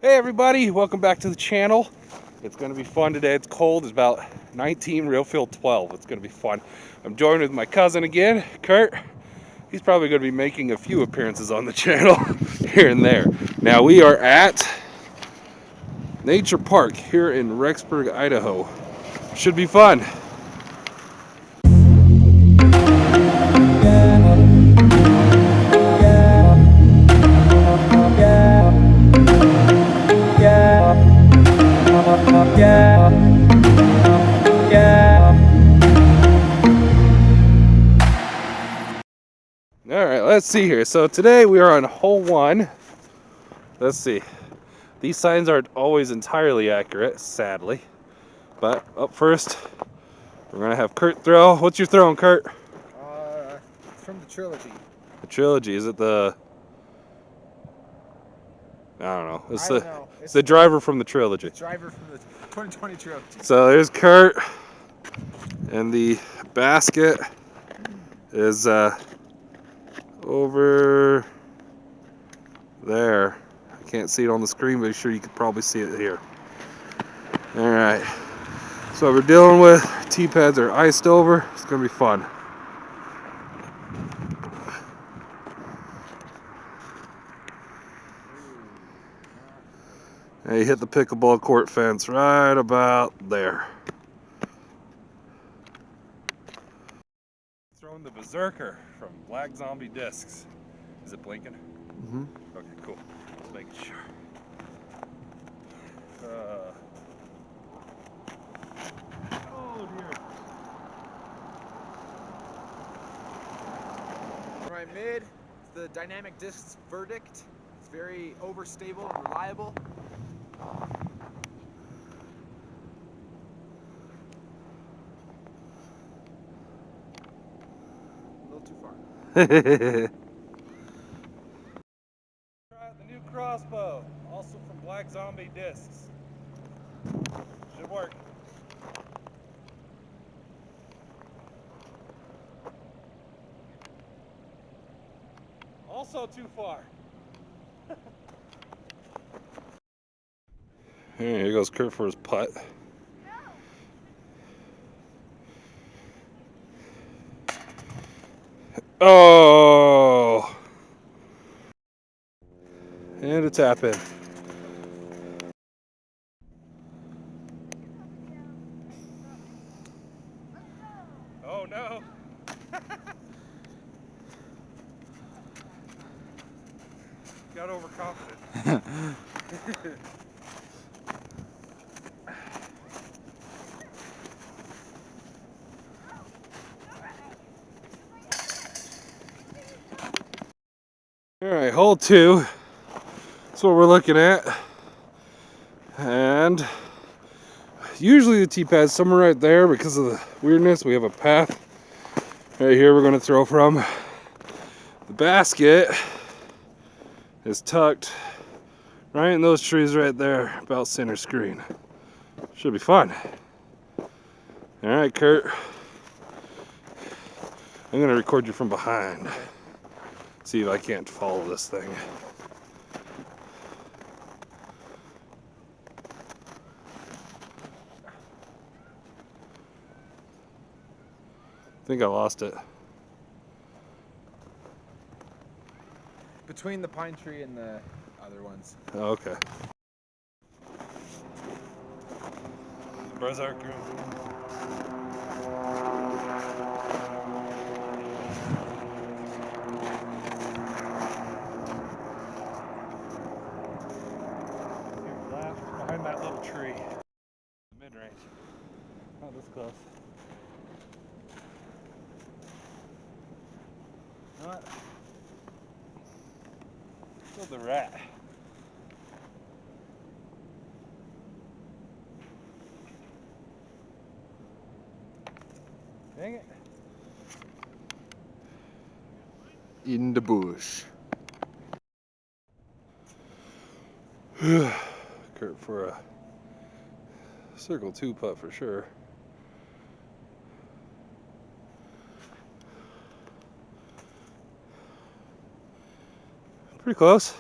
Hey everybody, welcome back to the channel. It's going to be fun today. It's cold. It's about 19, real feel 12. It's going to be fun. I'm joined with my cousin again, Kurt. He's probably going to be making a few appearances on the channel here and there. Now we are at Nature Park here in Rexburg, Idaho. Should be fun. All right, let's see here. So today we are on hole 1. Let's see. These signs aren't always entirely accurate, sadly. But up first, we're gonna have Kurt throw. What's your throwing, Kurt? It's from the trilogy. The trilogy. Is it the? I don't know. I don't know. It's the driver from the trilogy. Driver from the 2020 trilogy. So there's Kurt, and the basket is over there. I can't see it on the screen, but I'm sure you could probably see it here. All right. So what we're dealing with, T-pads are iced over. It's gonna be fun. And you hit the pickleball court fence right about there. Throwing the Berserker from Black Zombie Discs. Is it blinking? Mm-hmm. Okay, cool. Just making sure. Oh dear. Right mid, the Dynamic Discs Verdict. It's very overstable and reliable. A little too far. Try out the new crossbow, also from Black Zombie Discs. Should work. Also too far. Here goes Kurt for his putt. Oh! And a tap in. Oh no! Got overconfident. Alright, hole 2. That's what we're looking at. And usually the T-pad's somewhere right there. Because of the weirdness, we have a path right here we're going to throw from. The basket is tucked right in those trees right there, about center screen. Should be fun. Alright, Kurt. I'm going to record you from behind. See if I can't follow this thing. I think I lost it. Between the pine tree and the other ones. Oh, okay. Berserker. Behind that little tree. Mid-range. Not this close. Not. Still the rat. Dang it. In the bush. Kurt for a circle 2 putt for sure. Pretty close.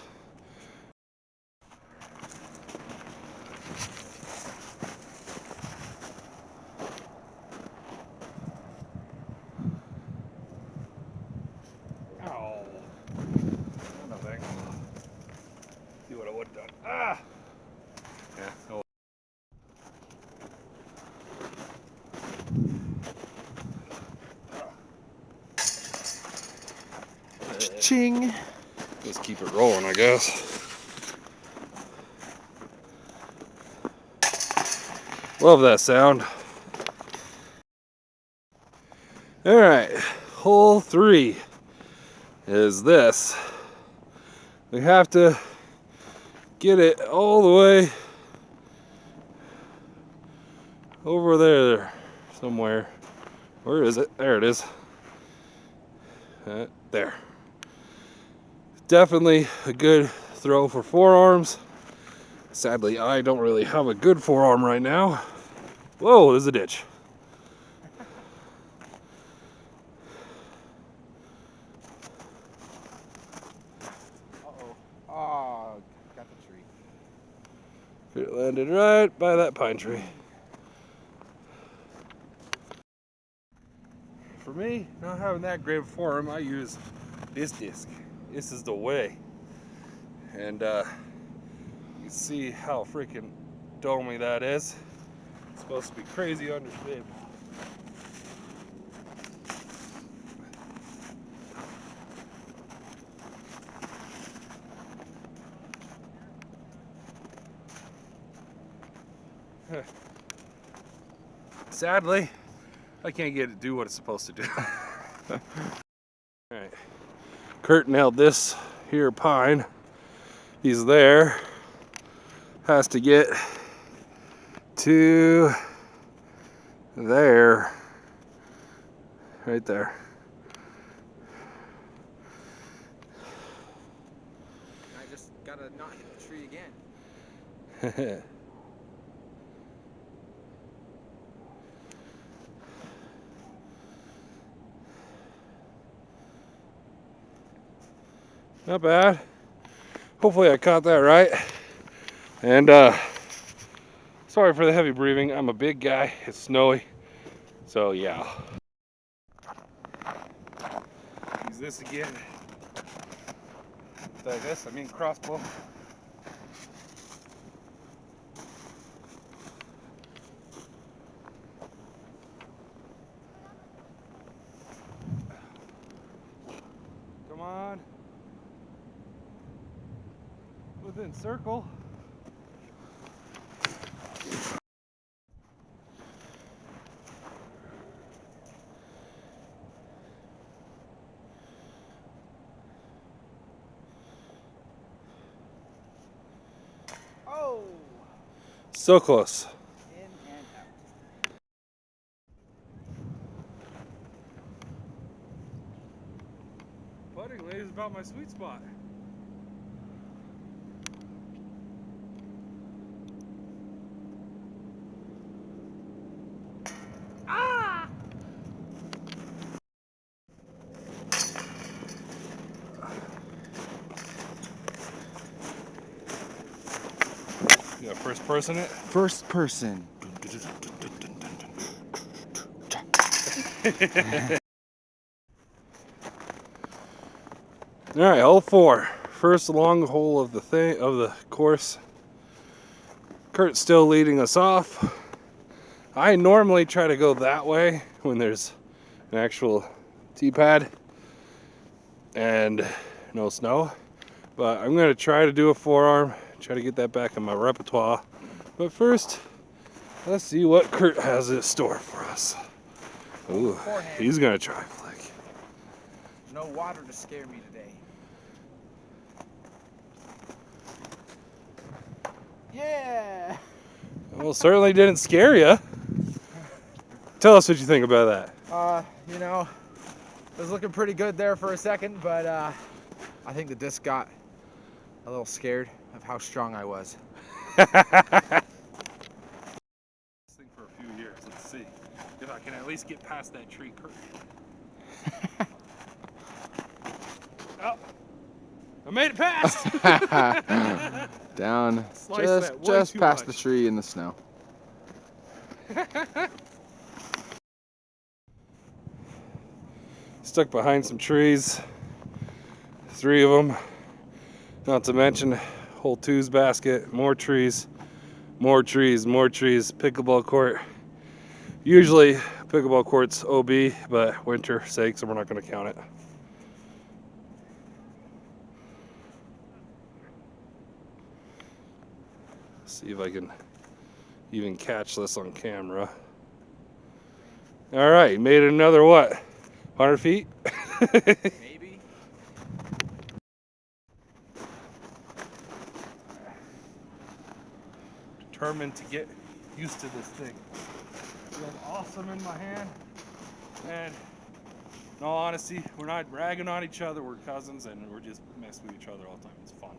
See what I would have done. Ah! Yeah. Oh. Ching. Just keep it rolling, I guess. Love that sound. All right, hole 3 is this. We have to get it all the way over there somewhere. Where is it? There it is. There. Definitely a good throw for forearms. Sadly, I don't really have a good forearm right now. Whoa, there's a ditch. Uh-oh. Oh, got the tree. It landed right by that pine tree. For me, not having that great forearm, I use this disc. This is the way. And you can see how freaking domey that is. It's supposed to be crazy understable. Sadly, I can't get it to do what it's supposed to do. Alright. Kurt nailed this here pine. He's there. Has to get to there. Right there. I just gotta not hit the tree again. Not bad. Hopefully I caught that right. And sorry for the heavy breathing. I'm a big guy. It's snowy. So yeah. Use this again. Like this, I mean crossbow. Come on. Within circle. Oh! So close. In and out. Putting is about my sweet spot. You got first person it? First person. All right, hole 4. First long hole of the course. Kurt's still leading us off. I normally try to go that way when there's an actual tee pad and no snow. But I'm gonna try to do a forearm, try to get that back in my repertoire. But first, let's see what Kurt has in store for us. Ooh, Forehand. he's gonna try flick. No water to scare me today. Yeah! Well, certainly didn't scare you. Tell us what you think about that. You know, it was looking pretty good there for a second, but I think the disc got a little scared of how strong I was. This thing for a few years. Let's see if I can at least get past that tree curtain. Oh, I made it past. Down Slice that way just too past much. the tree in the snow. Stuck behind some trees. 3 of them. Not to mention hole two's basket, more trees, more trees, more trees, pickleball court. Usually pickleball court's OB, but winter sake, so we're not going to count it. See if I can even catch this on camera. All right, made it another what? 100 feet? Maybe. Determined to get used to this thing. Feels awesome in my hand. And in all honesty, we're not bragging on each other. We're cousins and we're just messing with each other all the time. It's fun.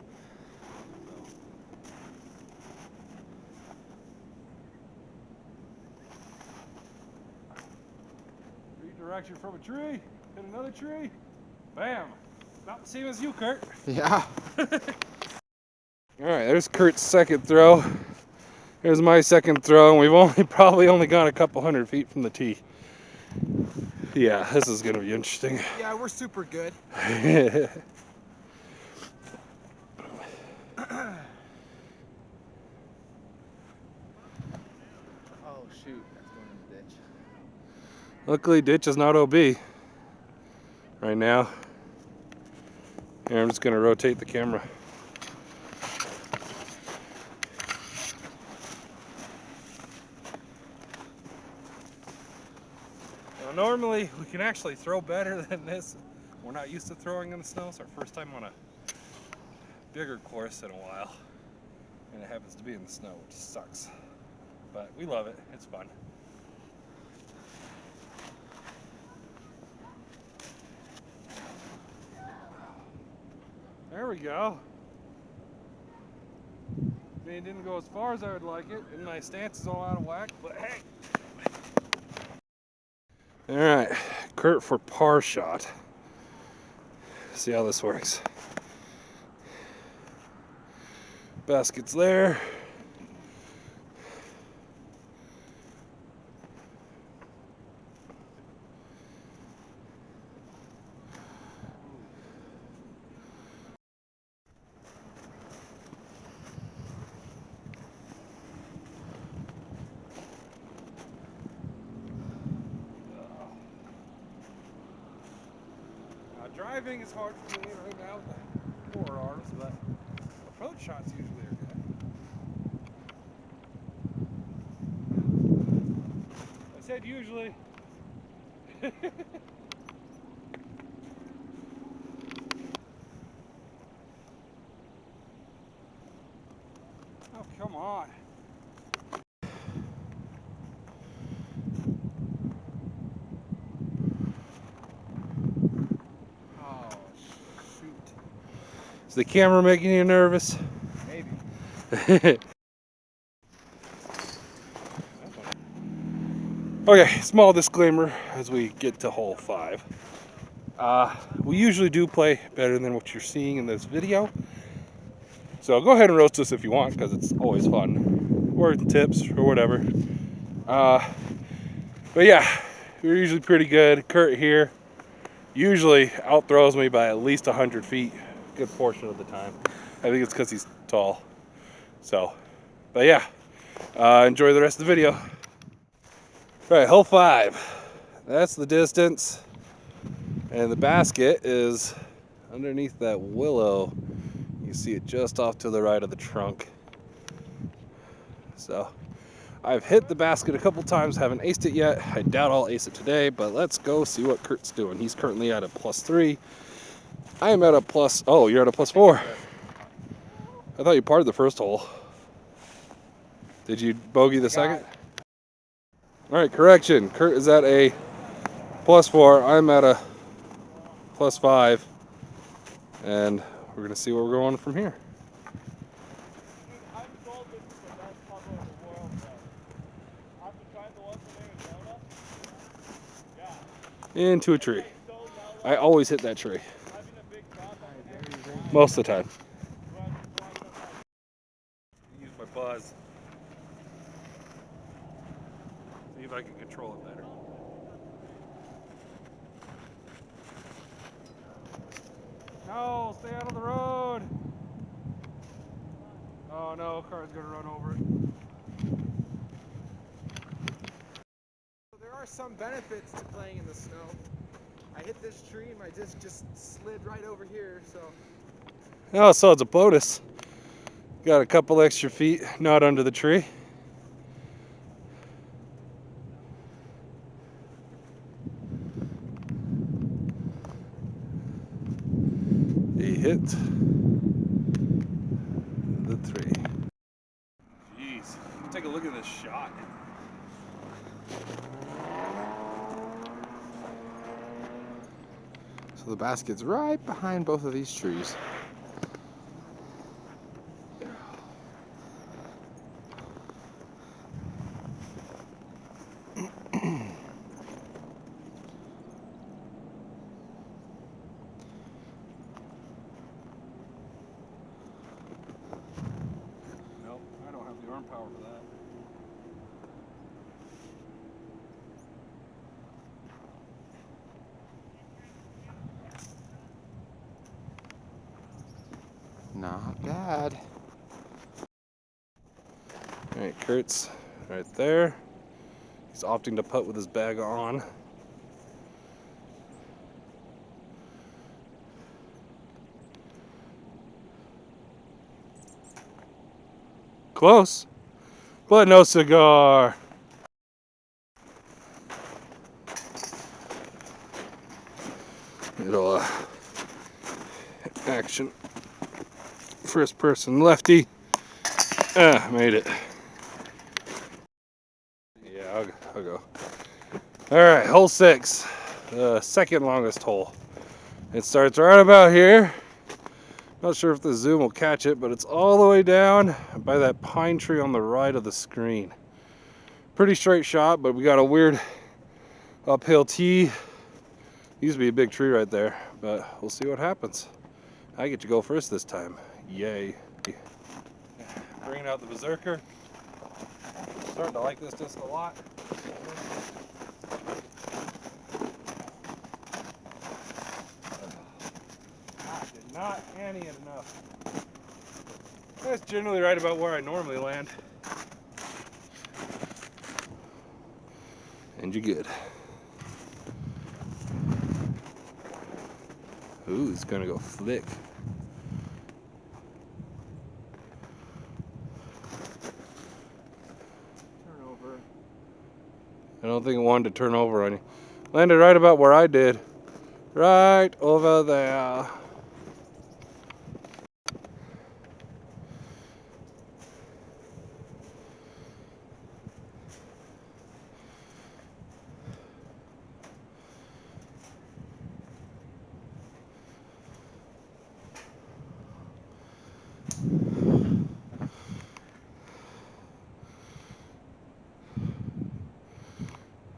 Redirection from a tree. Hit another tree. Bam. About the same as you, Kurt. Yeah. All right, there's Kurt's second throw. Here's my second throw, and we've probably only gone a couple hundred feet from the tee. Yeah, this is gonna be interesting. Yeah, we're super good. Oh shoot, that's going in the ditch. Luckily, ditch is not OB right now. Here, I'm just gonna rotate the camera. Now, normally, we can actually throw better than this. We're not used to throwing in the snow. It's our first time on a bigger course in a while. And it happens to be in the snow, which sucks. But we love it. It's fun. There we go. I mean, it didn't go as far as I would like it, and my stance is all out of whack, but hey. All right, Kurt for par shot. See how this works. Basket's there. Driving is hard for me right now with the forearms, but approach shots usually are good. I said usually. Oh, come on. Is the camera making you nervous? Maybe. Okay, small disclaimer as we get to hole 5. We usually do play better than what you're seeing in this video. So go ahead and roast us if you want, because it's always fun. Or tips or whatever. But yeah, we're usually pretty good. Kurt here usually outthrows me by at least 100 feet. Good portion of the time. I think it's because he's tall. So, but yeah, enjoy the rest of the video. All right, hole 5. That's the distance, and the basket is underneath that willow. You see it just off to the right of the trunk. So, I've hit the basket a couple times, haven't aced it yet. I doubt I'll ace it today, but let's go see what Kurt's doing. He's currently at a +3. I am at a plus. Oh, you're at a +4. I thought you parred the first hole. Did you bogey the second? All right, correction. Kurt is at a +4. I'm at a +5. And we're going to see where we're going from here. Into a tree. I always hit that tree. Most of the time. Use my buzz. See if I can control it better. No, stay out of the road. Oh no, car's gonna run over it. There are some benefits to playing in the snow. I hit this tree and my disc just slid right over here, so. Oh, so it's a bonus. Got a couple extra feet, not under the tree. He hit the three. Jeez, take a look at this shot. So the basket's right behind both of these trees. Nope, I don't have the arm power for that. Not bad. All right, Kurt's right there. He's opting to putt with his bag on. Close, but no cigar. Little action. First person lefty. Made it. Yeah, I'll go. All right, hole 6, the second longest hole. It starts right about here. Not sure if the zoom will catch it, but it's all the way down by that pine tree on the right of the screen. Pretty straight shot, but we got a weird uphill tee. Used to be a big tree right there, but we'll see what happens. I get to go first this time. Yay. Bringing out the Berserker. Starting to like this disc a lot. I did not ante it enough. That's generally right about where I normally land. And you're good. Ooh, it's gonna go flick. Turn over. I don't think it wanted to turn over on you. Landed right about where I did. Right over there.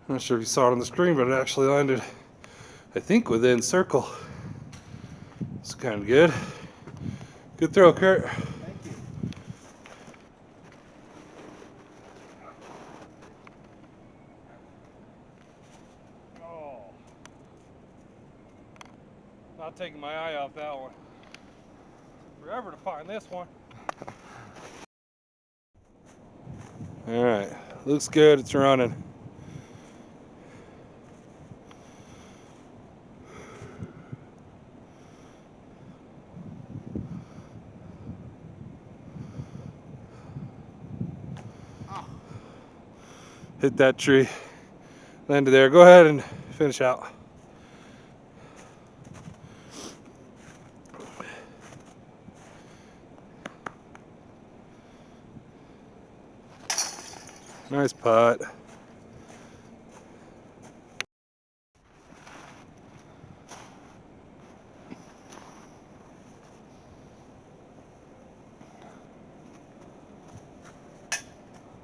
I'm not sure if you saw it on the screen, but it actually landed, I think, within circle. It's kind of good. Good throw, Kurt. Thank you. Oh. Not taking my eye off that one. Forever to find this one. All right, looks good. It's running. Hit that tree. Landed there. Go ahead and finish out. Nice putt.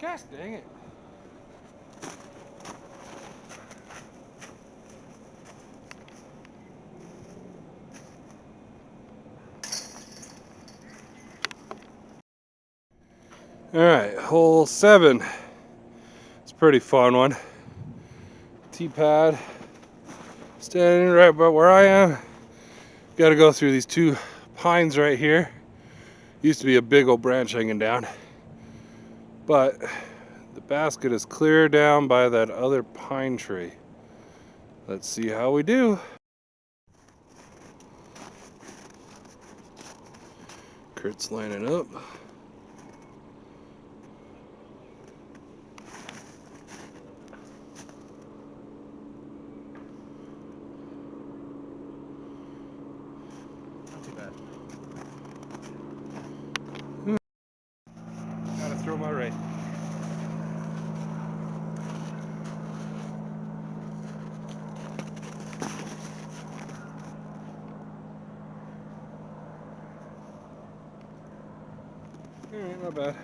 Gosh dang it. All right, hole 7. It's a pretty fun one. Tee pad. Standing right about where I am. Got to go through these 2 pines right here. Used to be a big old branch hanging down. But the basket is clear down by that other pine tree. Let's see how we do. Kurt's lining up. Not too bad. Gotta throw my ray. Alright, not bad.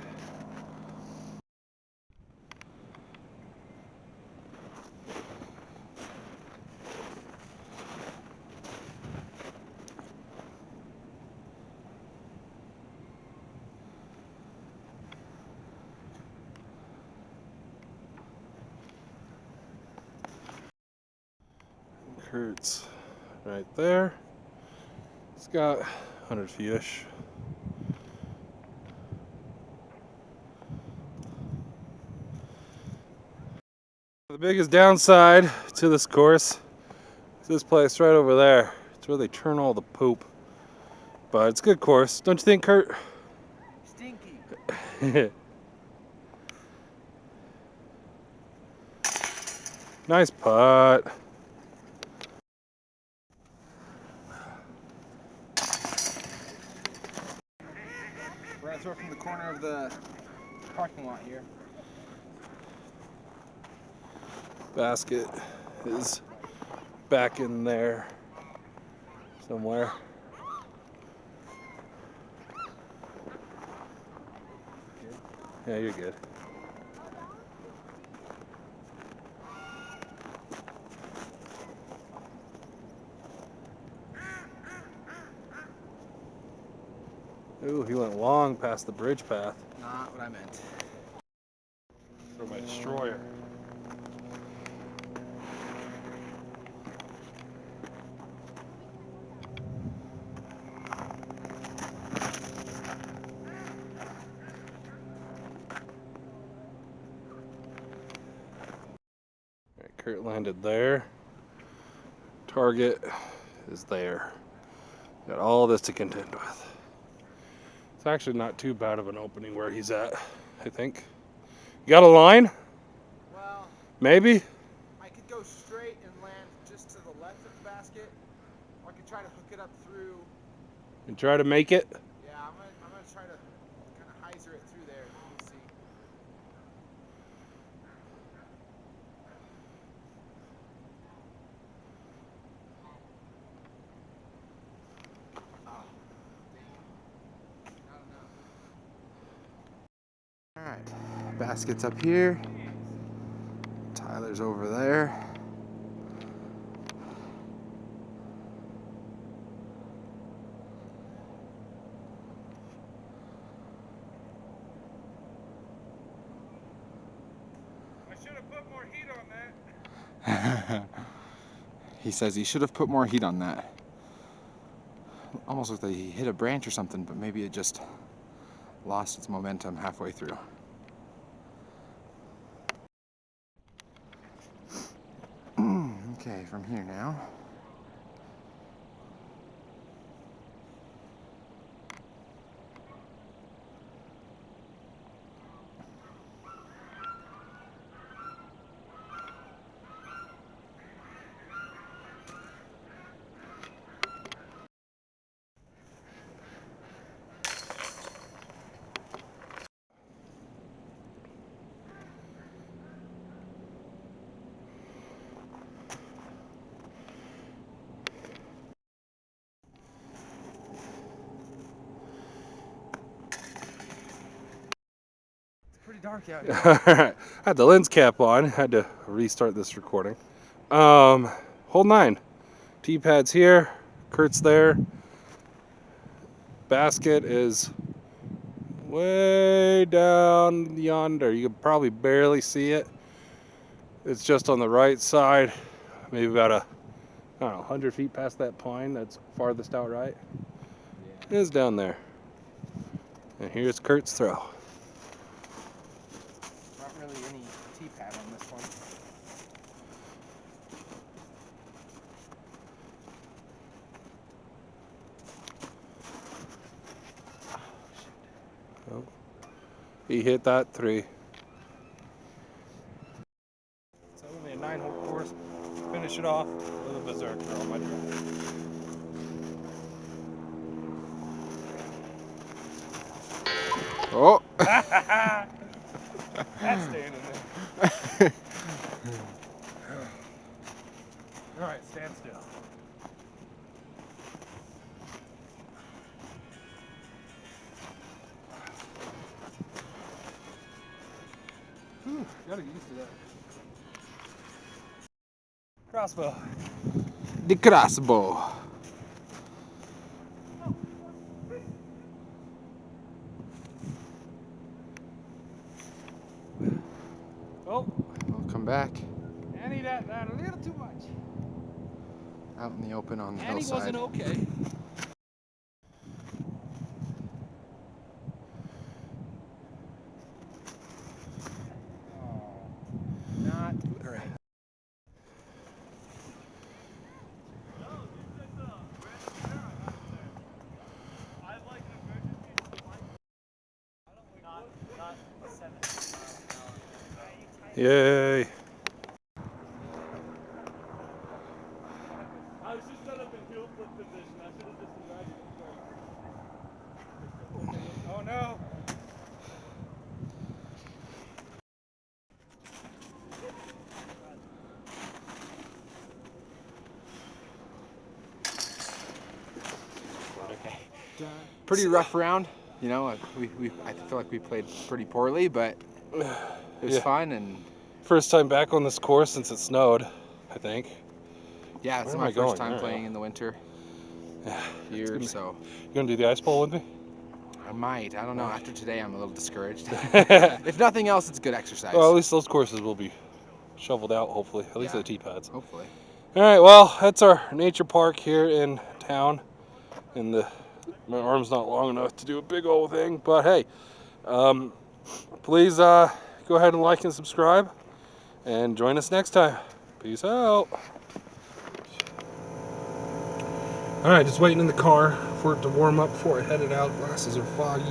Kurt's right there. It's got 100 feet-ish. The biggest downside to this course is this place right over there. It's where they turn all the poop. But it's a good course, don't you think, Kurt? Stinky. Nice putt. We're gonna throw from the corner of the parking lot here. Basket is back in there somewhere. Yeah, you're good. Ooh, he went long past the bridge path. Not what I meant. For my destroyer. Alright, Kurt landed there. Target is there. Got all this to contend with. It's actually not too bad of an opening where he's at, I think. You got a line? Well, Maybe? I could go straight and land just to the left of the basket, or I could try to hook it up through. And try to make it? Yeah, I'm gonna try to kind of hyzer it through there. We'll see. Oh, dang. Not enough. Alright, basket's up here. Tyler's over there. I should have put more heat on that. He says he should have put more heat on that. Almost looked like he hit a branch or something, but maybe it just lost its momentum halfway through. Okay, from here now. Pretty dark out here. Alright, I had the lens cap on. Had to restart this recording. Hole 9. T-pad's here. Kurt's there. Basket is way down yonder. You can probably barely see it. It's just on the right side. Maybe about I don't know, 100 feet past that pine that's farthest out right. Yeah. It is down there. And here's Kurt's throw. Not really any T-pad on this one. Oh. He hit that 3. So only a 9-hole course. Finish it off with a berserker on my drive. Oh! That's staying in there. All right, stand still. Whew, gotta get used to that. Crossbow. The crossbow. Oh, We'll come back Annie, that a little too much. out in the open on the Annie hillside. wasn't okay. Not great. Yay. I was just set up in heel flip position. I should have just invited him first. Oh no. Okay. Pretty rough round. You know, I feel like we played pretty poorly, but it was Yeah. fun, and First time back on this course since it snowed, I think. yeah, it's Where am my I going? first time There we playing go. in the winter here, gonna be- so You gonna do the ice bowl with me? I might. I don't know. Okay. After today, I'm a little discouraged. Well, If nothing else, it's good exercise. at least those courses will be shoveled out, hopefully. At least Yeah. the tee pads. Hopefully. All right, well, that's our nature park here in town. And my arm's not long enough to do a big old thing, but hey, please go ahead and like and subscribe, and join us next time. Peace out. All right, just waiting in the car for it to warm up before I headed out. Glasses are foggy.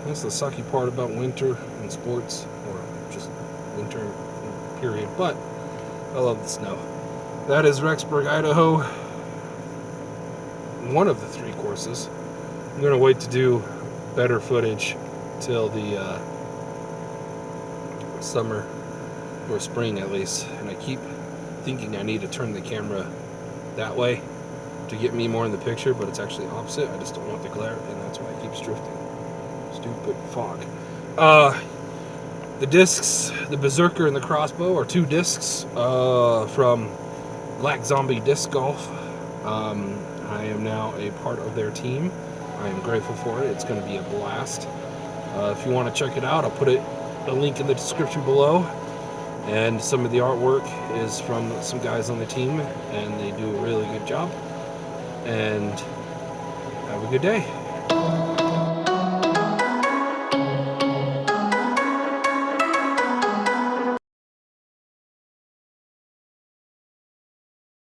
That's the sucky part about winter in sports, or just winter period, but I love the snow. That is Rexburg, Idaho. One of the 3 courses. I'm gonna wait to do better footage till the summer or spring at least, and I keep thinking I need to turn the camera that way to get me more in the picture, but it's actually opposite. I just don't want the glare, and that's why it keeps drifting. Stupid fog. The discs, the Berserker and the Crossbow, are 2 discs from Black Zombie Disc Golf. I am now a part of their team. I am grateful for it. It's going to be a blast. If you want to check it out, I'll put a link in the description below. And some of the artwork is from some guys on the team, and they do a really good job. And have a good day.